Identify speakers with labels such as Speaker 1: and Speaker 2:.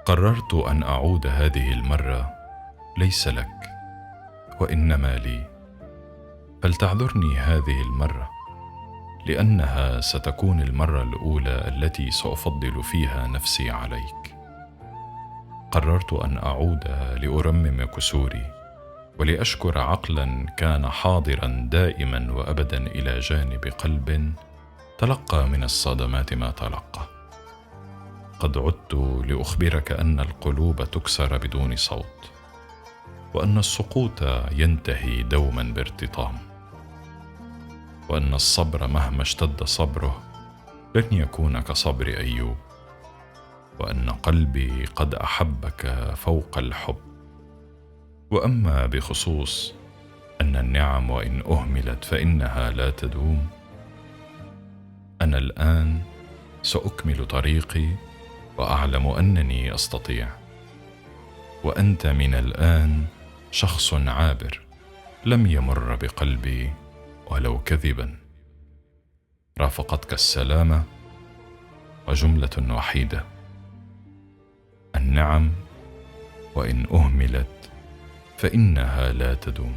Speaker 1: قررت أن أعود هذه المرة ليس لك وإنما لي، فلتعذرني هذه المرة لأنها ستكون المرة الأولى التي سأفضل فيها نفسي عليك. قررت أن أعود لأرمم كسوري ولأشكر عقلا كان حاضرا دائما وأبدا إلى جانب قلب تلقى من الصدمات ما تلقى. قد عدت لأخبرك أن القلوب تكسر بدون صوت، وأن السقوط ينتهي دوما بارتطام، وأن الصبر مهما اشتد صبره لن يكون كصبر أيوب، وأن قلبي قد أحبك فوق الحب. وأما بخصوص أن النعم وإن أهملت فإنها لا تدوم، أنا الآن سأكمل طريقي وأعلم أنني أستطيع، وأنت من الآن شخص عابر لم يمر بقلبي ولو كذبا. رافقتك السلامة وجملة وحيدة: النعم وإن أهملت فإنها لا تدوم.